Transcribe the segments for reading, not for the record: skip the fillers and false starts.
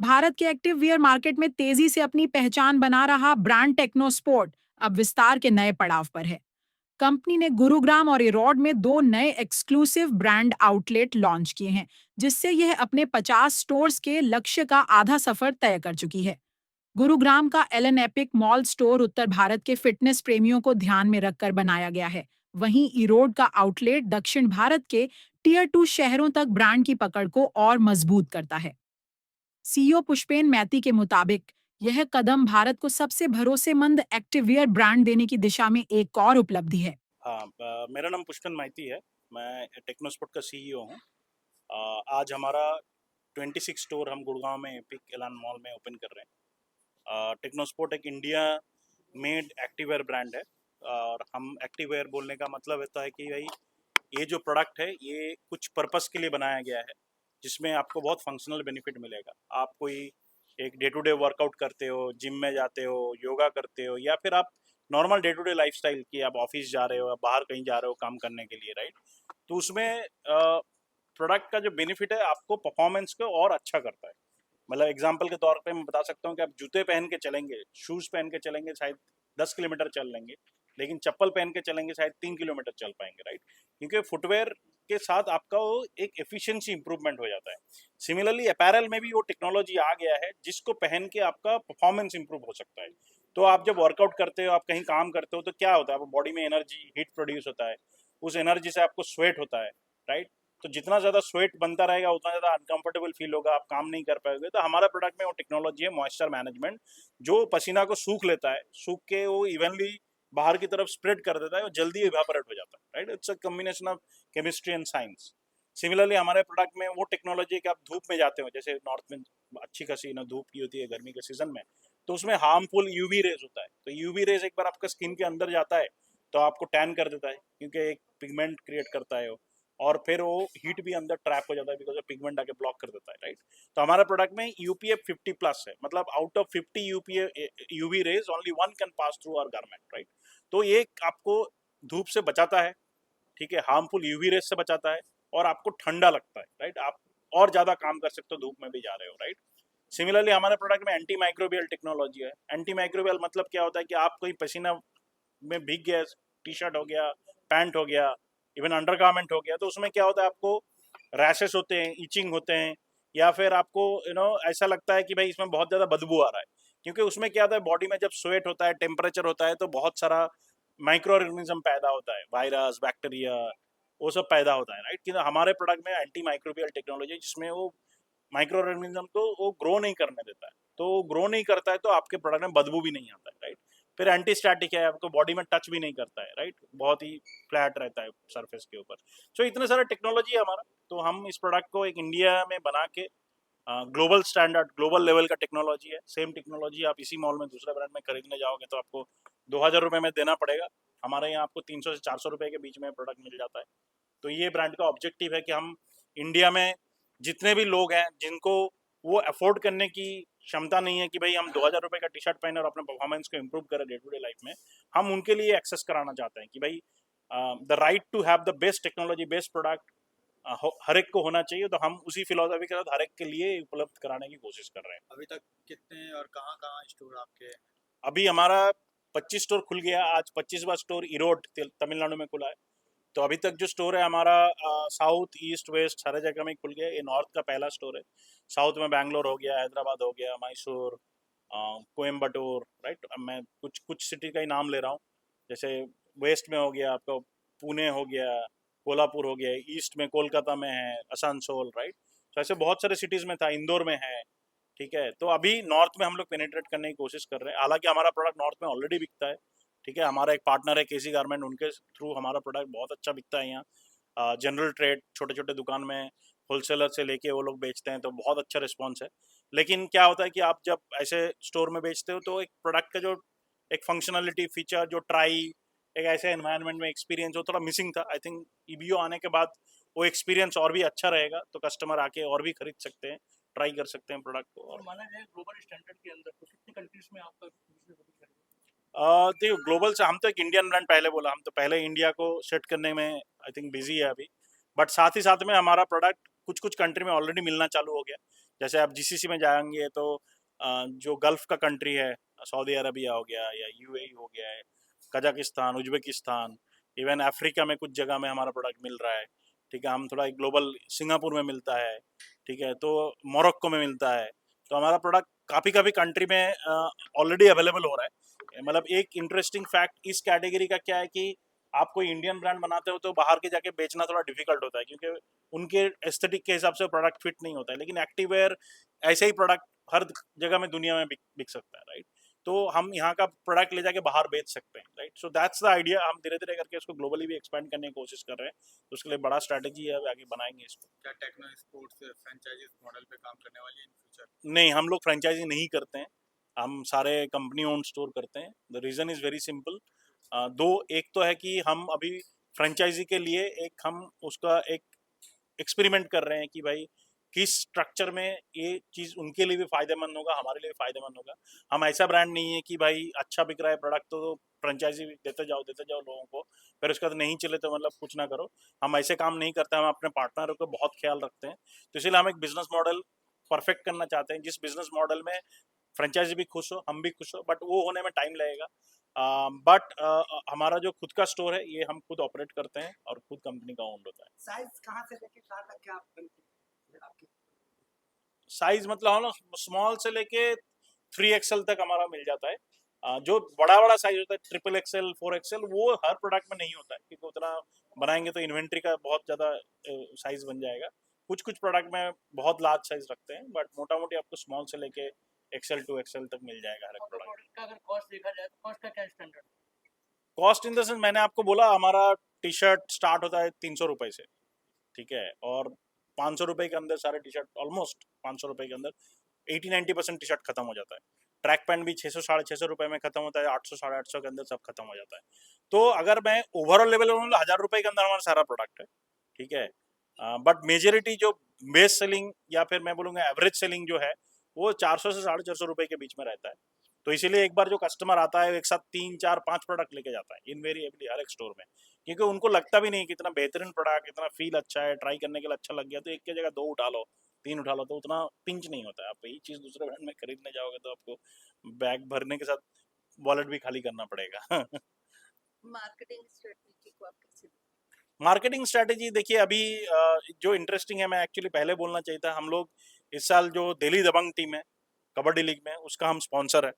भारत के active wear market में तेजी से अपनी पहचान बना रहा ब्रांड टेक्नोस्पोर्ट अब विस्तार के नए पड़ाव पर है। कंपनी ने गुरुग्राम और इरौड में 2 नए एक्सक्लूसिव ब्रांड आउटलेट लॉन्च किए हैं, जिससे यह अपने 50 स्टोर्स के लक्ष्य का आधा सफर तय कर चुकी है। गुरुग्राम का एलन एपिक मॉल स्टोर उत्तर भारत के फिटनेस प्रेमियों को ध्यान में रखकर बनाया गया है। वहीं इरोड का आउटलेट दक्षिण भारत के टियर 2 शहरों तक ब्रांड की पकड़ को और मजबूत करता है। सीईओ पुष्पेन मैती के मुताबिक यह कदम भारत को सबसे भरोसेमंद एक्टिववियर ब्रांड देने की दिशा में एक और उपलब्धि है। हाँ, मेरा नाम पुष्पन माइती है। मैं टेक्नोस्पोर्ट का सीईओ हूँ। आज हमारा 26 स्टोर हम गुड़गांव में एपिक एलान मॉल में ओपन कर रहे हैं। टेक्नोस्पोर्ट एक इंडिया मेड एक्टिववेयर ब्रांड है और हम एक्टिववेयर बोलने का मतलब होता है कि भाई ये जो प्रोडक्ट है ये कुछ पर्पस के लिए बनाया गया है, जिसमें आपको बहुत फंक्शनल बेनिफिट मिलेगा। आप कोई एक डे टू डे वर्कआउट करते हो, जिम में जाते हो, योगा करते हो, या फिर आप normal day to day lifestyle की आप ऑफिस जा रहे हो या बाहर कहीं जा रहे हो काम करने के लिए, राइट? तो उसमें प्रोडक्ट का जो बेनिफिट है आपको परफॉर्मेंस को और अच्छा करता है। मतलब एग्जाम्पल के तौर पे मैं बता सकता हूँ कि आप जूते पहन के चलेंगे, शूज़ पहन के चलेंगे, शायद 10 किलोमीटर चल लेंगे, लेकिन चप्पल पहन के चलेंगे शायद 3 किलोमीटर चल पाएंगे, राइट? क्योंकि फुटवेयर के साथ आपका वो एक एफिशिएंसी इंप्रूवमेंट हो जाता है। सिमिलरली अपैरल में भी वो टेक्नोलॉजी आ गया है जिसको पहन के आपका परफॉर्मेंस इंप्रूव हो सकता है। तो आप जब वर्कआउट करते हो, आप कहीं काम करते हो, तो क्या होता है, आपको बॉडी में एनर्जी, हीट प्रोड्यूस होता है, उस एनर्जी से आपको स्वेट होता है, राइट? तो जितना ज़्यादा स्वेट बनता रहेगा उतना ज़्यादा अनकंफर्टेबल फील होगा, आप काम नहीं कर पाओगे। तो हमारा प्रोडक्ट में वो टेक्नोलॉजी है मॉइस्चर मैनेजमेंट, जो पसीना को सूख लेता है, सूख के वो इवनली बाहर की तरफ स्प्रेड कर देता है और जल्दी इवेपोरेट हो जाता है, right? It's a combination of chemistry and science. Similarly हमारे प्रोडक्ट में वो टेक्नोलॉजी कि आप धूप में जाते हो, जैसे नॉर्थ में अच्छी खासी ना धूप की होती है गर्मी के सीजन में, तो उसमें हार्मफुल यूवी रेज होता है। तो यूवी रेज एक बार आपका स्किन के अंदर जाता है तो आपको टैन कर देता है, क्योंकि एक पिगमेंट क्रिएट करता है वो, और फिर वो हीट भी अंदर ट्रैप हो जाता है बिकॉज पिगमेंट आके ब्लॉक कर देता है, राइट? तो हमारा प्रोडक्ट में यूपीएफ 50+ है, मतलब out of 50 UPF UV rays only one can pass through our garment, right? तो ये आपको धूप से बचाता है, ठीक है, हार्मफुल यूवी रेज से बचाता है, और आपको ठंडा लगता है, राइट? आप और ज्यादा काम कर सकते हो धूप में भी जा रहे हो, राइट? सिमिलरली हमारे प्रोडक्ट में एंटी माइक्रोबियल टेक्नोलॉजी है। एंटी माइक्रोबियल मतलब क्या होता है कि आप कोई पसीना में भीग गया, टी शर्ट हो गया, पैंट हो गया, इवन अंडरगारमेंट हो गया, तो उसमें क्या होता है, आपको रैशेस होते हैं, इचिंग होते हैं, या फिर आपको ऐसा लगता है कि भाई इसमें बहुत ज़्यादा बदबू आ रहा है। क्योंकि उसमें क्या होता है, बॉडी में जब स्वेट होता है, टेम्परेचर होता है, तो बहुत सारा माइक्रो ऑर्गेनिज्म पैदा होता है, वायरस, बैक्टीरिया, वो सब पैदा होता है, राइट? कि हमारे प्रोडक्ट में एंटी माइक्रोबियल टेक्नोलॉजी, जिसमें वो माइक्रो ऑर्गेनिज्म को वो ग्रो नहीं करने देता है। तो वो ग्रो नहीं करता है तो आपके प्रोडक्ट में बदबू भी नहीं आता है, राइट? फिर एंटी स्टैटिक है, आपको बॉडी में टच भी नहीं करता है, राइट? बहुत ही फ्लैट रहता है सरफेस के ऊपर। सो इतने सारे टेक्नोलॉजी है हमारा। तो हम इस प्रोडक्ट को एक इंडिया में बना के ग्लोबल स्टैंडर्ड, ग्लोबल लेवल का टेक्नोलॉजी है। सेम टेक्नोलॉजी आप इसी मॉल में दूसरे ब्रांड में खरीदने जाओगे तो आपको 2000 रुपये में देना पड़ेगा। हमारे यहाँ आपको 300 से 400 रुपये के बीच में प्रोडक्ट मिल जाता है। तो ये ब्रांड का ऑब्जेक्टिव है कि हम इंडिया में जितने भी लोग हैं जिनको वो अफोर्ड करने की क्षमता नहीं है कि भाई हम 2000 रुपये का टी शर्ट पहने और अपने परफॉर्मेंस को इम्प्रूव करें डे टू डे लाइफ में, हम उनके लिए एक्सेस कराना चाहते हैं कि भाई the right to have the best technology, best product हर एक को होना चाहिए। तो हम उसी फिलोसफी के साथ हर एक के लिए उपलब्ध कराने की कोशिश कर रहे हैं। अभी तक कितने और कहाँ कहाँ स्टोर आपके? अभी हमारा 25 स्टोर खुल गया। आज 25वां स्टोर इरोड तमिलनाडु में खुला है। तो अभी तक जो स्टोर है हमारा साउथ, ईस्ट, वेस्ट सारे जगह में खुल गया। ये नॉर्थ का पहला स्टोर है। साउथ में बैंगलोर हो गया, हैदराबाद हो गया, मैसूर, कोयम्बटूर, राइट? अब मैं कुछ कुछ सिटी का ही नाम ले रहा हूँ। जैसे वेस्ट में हो गया आपका पुणे हो गया, कोल्हापुर हो गया, ईस्ट में कोलकाता में है, आसनसोल, राइट? तो ऐसे बहुत सारे सिटीज़ में था, इंदौर में है, ठीक है? तो अभी नॉर्थ में हम लोग पेनिट्रेट करने की कोशिश कर रहे हैं। हालांकि हमारा प्रोडक्ट नॉर्थ में ऑलरेडी बिकता है, ठीक है? हमारा एक पार्टनर है केसी गारमेंट, उनके थ्रू हमारा प्रोडक्ट बहुत अच्छा बिकता है यहाँ। जनरल ट्रेड, छोटे छोटे दुकान में होलसेलर से लेके वो लोग बेचते हैं, तो बहुत अच्छा रिस्पॉन्स है। लेकिन क्या होता है कि आप जब ऐसे स्टोर में बेचते हो तो एक प्रोडक्ट का जो एक फंक्शनलिटी फीचर, जो ट्राई, एक ऐसे एनवायरनमेंट में एक्सपीरियंस, वो थोड़ा मिसिंग था। आई थिंक ईबीओ आने के बाद वो एक्सपीरियंस और भी अच्छा रहेगा, तो कस्टमर आके और भी खरीद सकते हैं, ट्राई कर सकते हैं प्रोडक्ट को। और माना जाए ग्लोबल स्टैंडर्ड के अंदर तो कितनी कंट्रीज में आपका बिजनेस अभी चल रहा देखो, ग्लोबल से हम तो एक इंडियन ब्रांड पहले बोला, हम तो पहले इंडिया को सेट करने में आई थिंक बिजी है अभी। बट साथ ही साथ में हमारा प्रोडक्ट कुछ कुछ कंट्री में ऑलरेडी मिलना चालू हो गया। जैसे आप जीसीसी में जाएंगे तो जो गल्फ का कंट्री है, सऊदी अरबिया हो गया या यूएई हो गया है, कजाकिस्तान, उज्बेकिस्तान, इवन अफ्रीका में कुछ जगह में हमारा प्रोडक्ट मिल रहा है। ठीक है, हम थोड़ा ग्लोबल, सिंगापुर में मिलता है। ठीक है, तो मोरक्को में मिलता है। तो हमारा प्रोडक्ट काफ़ी काफ़ी कंट्री में ऑलरेडी अवेलेबल हो रहा है। मतलब एक इंटरेस्टिंग फैक्ट इस कैटेगरी का क्या है कि आप कोई इंडियन ब्रांड बनाते हो तो बाहर के जाके बेचना थोड़ा डिफिकल्ट होता है, क्योंकि उनके एस्थेटिक के हिसाब से प्रोडक्ट फिट नहीं होता है। लेकिन एक्टिववेयर ऐसे ही प्रोडक्ट हर जगह में दुनिया में बिक सकता है, राइट। तो हम यहाँ का प्रोडक्ट ले जाके बाहर बेच सकते हैं, right. So that's the idea. हम धीरे धीरे करके इसको ग्लोबली भी एक्सपेंड करने की कोशिश कर रहे हैं, तो उसके लिए बड़ा स्ट्रैटेजी है, आगे बनाएंगे इसको। क्या टेक्नो स्पोर्ट्स फ्रेंचाइजीज मॉडल पे काम करने वाली है इन फ्यूचर? नहीं, हम लोग फ्रेंचाइजी नहीं करते हैं, हम सारे कंपनी ओन स्टोर करते हैं। The reason is very simple. दो, एक तो है कि हम अभी फ्रेंचाइजी के लिए एक हम उसका एक एक्सपेरिमेंट कर रहे हैं कि भाई किस स्ट्रक्चर में ये चीज़ उनके लिए भी फायदेमंद होगा, हमारे लिए भी फायदेमंद होगा। हम ऐसा ब्रांड नहीं है कि भाई अच्छा बिक रहा है प्रोडक्ट तो फ्रेंचाइजी देते जाओ लोगों को, फिर उसके बाद नहीं चले तो मतलब कुछ ना करो। हम ऐसे काम नहीं करते, हम अपने पार्टनरों को बहुत ख्याल रखते हैं। तो इसीलिए हम एक बिजनेस मॉडल परफेक्ट करना चाहते हैं जिस बिजनेस मॉडल में फ्रेंचाइजी भी खुश हो, हम भी खुश हो, बट वो होने में टाइम लगेगा। बट हमारा जो खुद का स्टोर है ये हम खुद ऑपरेट करते हैं और खुद कंपनी का ओन होता है। साइज कहाँ से लेके कहाँ तक क्या आप बनते हैं आपकी? साइज मतलब हम लोग स्मॉल से लेके 3XL तक हमारा मिल जाता है। जो बड़ा बड़ा साइज होता है XXL 4XL वो हर प्रोडक्ट में नहीं होता है, क्योंकि उतना बनाएंगे तो इन्वेंट्री का बहुत ज़्यादा साइज बन जाएगा। कुछ कुछ प्रोडक्ट में बहुत लार्ज साइज रखते हैं, बट मोटा मोटी आपको स्मॉल से लेके XL 2XL तक मिल जाएगा हर एक प्रोडक्ट। प्रोडक्ट का अगर कॉस्ट देखा जाए तो कॉस्ट का क्या standard? Cost in the sense मैंने आपको बोला हमारा टी शर्ट स्टार्ट होता है 300 रुपये से, ठीक है, और 500 रुपये के अंदर सारे टी शर्ट, ऑलमोस्ट 500 रुपये के अंदर 80-90% टी शर्ट खत्म हो जाता है। ट्रैक पैंट भी 600-650 रुपये में खत्म होता है, 800-850 के अंदर सब खत्म हो जाता है। तो अगर मैं ओवरऑल लेवल में 1000 रुपये के अंदर हमारा सारा प्रोडक्ट है, ठीक है। बट मेजोरिटी जो बेस्ट सेलिंग या फिर मैं बोलूँगा एवरेज सेलिंग जो है वो 400 से 450 रुपये के बीच में रहता है। तो इसीलिए एक बार जो कस्टमर आता है एक साथ 3-4-5 प्रोडक्ट लेके जाता है इनवेरिएबली हर एक स्टोर में, क्योंकि उनको लगता भी नहीं कि इतना बेहतरीन प्रोडक्ट, इतना फील अच्छा है, ट्राई करने के लिए अच्छा लग गया तो एक की जगह 2 उठा लो, 3 उठा लो, तो उतना पिंच नहीं होता है। आप यही चीज़ दूसरे ब्रांड में खरीदने जाओगे तो आपको बैग भरने के साथ वॉलेट भी खाली करना पड़ेगा। मार्केटिंग स्ट्रेटजी को आप कैसे? मार्केटिंग स्ट्रैटेजी देखिए अभी जो इंटरेस्टिंग है, मैं एक्चुअली पहले बोलना चाहिए था, हम लोग इस साल जो दिल्ली दबंग टीम है कबड्डी लीग में उसका हम स्पॉन्सर है,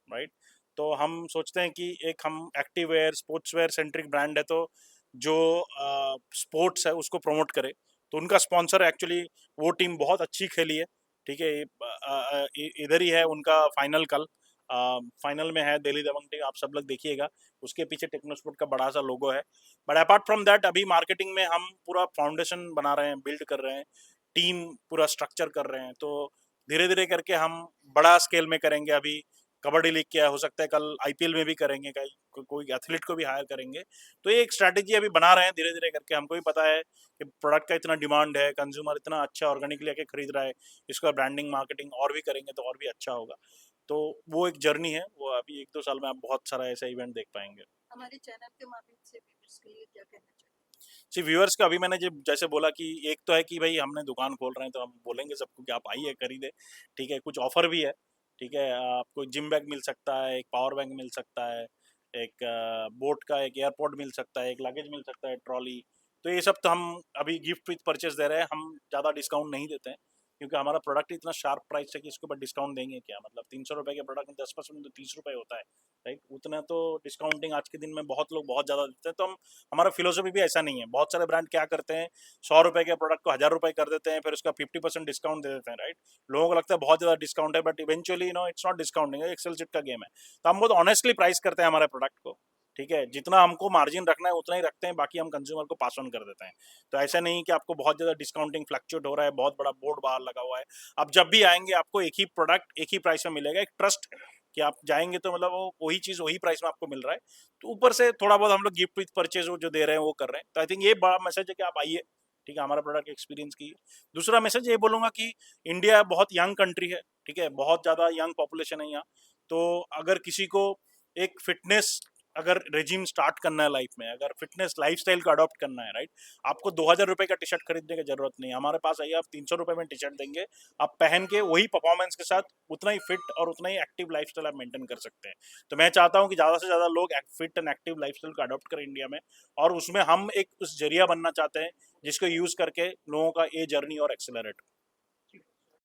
राइट। तो हम सोचते हैं कि एक हम active wear sports wear centric brand है, तो जो स्पोर्ट्स है उसको प्रमोट करे, तो उनका स्पॉन्सर एक्चुअली वो टीम बहुत अच्छी खेली है, ठीक है। इधर ही है उनका फाइनल कल, फाइनल में है दिल्ली दबंग टीम, आप सब लोग देखिएगा, उसके पीछे टेक्नोस्पोर्ट का बड़ा सा लोगो है। बट अपार्ट फ्रॉम दैट अभी मार्केटिंग में हम पूरा फाउंडेशन बना रहे हैं, बिल्ड कर रहे हैं, टीम पूरा स्ट्रक्चर कर रहे हैं, तो धीरे धीरे करके हम बड़ा स्केल में करेंगे। अभी कबड्डी लीग क्या हो सकता है कल आईपीएल में भी करेंगे, कोई एथलीट को भी हायर करेंगे। तो ये एक स्ट्रैटेजी अभी बना रहे हैं धीरे धीरे करके। हमको भी पता है कि प्रोडक्ट का इतना डिमांड है, कंज्यूमर इतना अच्छा ऑर्गेनिक लेके खरीद रहा है, इसका ब्रांडिंग मार्केटिंग और भी करेंगे तो और भी अच्छा होगा। तो वो एक जर्नी है, वो अभी 1-2 साल में आप बहुत सारा ऐसा इवेंट देख पाएंगे। हमारे चैनल के माध्यम से व्यूअर्स के लिए क्या कहना चाहिए? जी, व्यूअर्स का अभी मैंने जैसे बोला कि एक तो है कि भाई हमने दुकान खोल रहे हैं तो हम बोलेंगे सबको कि आप आइए खरीदे, ठीक है। कुछ ऑफर भी है, ठीक है, आपको जिम बैग मिल सकता है, एक पावर बैंक मिल सकता है, एक बोट का एक एयरपोर्ट मिल सकता है, एक लगेज मिल सकता है, ट्रॉली। तो ये सब तो हम अभी गिफ्ट विथ परचेज दे रहे हैं, हम ज़्यादा डिस्काउंट नहीं देते हैं, क्योंकि हमारा प्रोडक्ट इतना शार्प प्राइस है कि इसके ऊपर डिस्काउंट देंगे क्या, मतलब 300 रुपये के प्रोडक्ट में 10% तो 30 रुपये होता है, राइट। उतना तो डिस्काउंटिंग आज के दिन में बहुत लोग बहुत ज़्यादा देते हैं, तो हम, हमारा फिलोसफी भी ऐसा नहीं है। बहुत सारे ब्रांड क्या करते हैं, 100 रुपये के प्रोडक्ट को 1000 रुपये कर देते हैं, फिर उसका 50% डिस्काउंट दे देते हैं, राइट। लोगों को लगता है बहुत ज़्यादा डिस्काउंट है, but eventually it's not discounting, Excel sheet का गेम है। तो हम बहुत ऑनेस्टली प्राइस करते हैं हमारे प्रोडक्ट को, ठीक है। जितना हमको मार्जिन रखना है उतना ही रखते हैं, बाकी हम कंज्यूमर को पास ऑन कर देते हैं। तो ऐसा नहीं कि आपको बहुत ज़्यादा डिस्काउंटिंग फ्लक्चुएट हो रहा है, बहुत बड़ा बोर्ड बाहर लगा हुआ है। आप जब भी आएंगे आपको एक ही प्रोडक्ट एक ही प्राइस में मिलेगा, एक ट्रस्ट है कि आप जाएंगे तो मतलब वो वही चीज़ वही प्राइस में आपको मिल रहा है। तो ऊपर से थोड़ा बहुत हम लोग गिफ्ट विथ परचेज जो दे रहे हैं वो कर रहे हैं। तो आई थिंक ये बड़ा मैसेज है कि आप आइए, ठीक है, हमारा प्रोडक्ट एक्सपीरियंस कीजिए। दूसरा मैसेज ये बोलूँगा कि इंडिया बहुत यंग कंट्री है, ठीक है, बहुत ज़्यादा यंग पॉपुलेशन है यहाँ। तो अगर किसी को एक फिटनेस अगर रेजिम स्टार्ट करना है लाइफ में, अगर फिटनेस लाइफस्टाइल को अडॉप्ट करना है, राइट, आपको 2000 रुपए का टी शर्ट खरीदने की जरूरत नहीं। हमारे पास आइए, आप 300 रुपए में टी शर्ट देंगे, आप पहन के वही परफॉर्मेंस के साथ उतना ही फिट और उतना ही एक्टिव लाइफस्टाइल आप मेंटेन कर सकते हैं। तो मैं चाहता हूँ कि ज़्यादा से ज़्यादा लोग फिट एंड एक्टिव लाइफस्टाइल को अडॉप्ट करें इंडिया में, और उसमें हम एक उस जरिया बनना चाहते हैं जिसको यूज़ करके लोगों का ये जर्नी और एक्सेलरेट।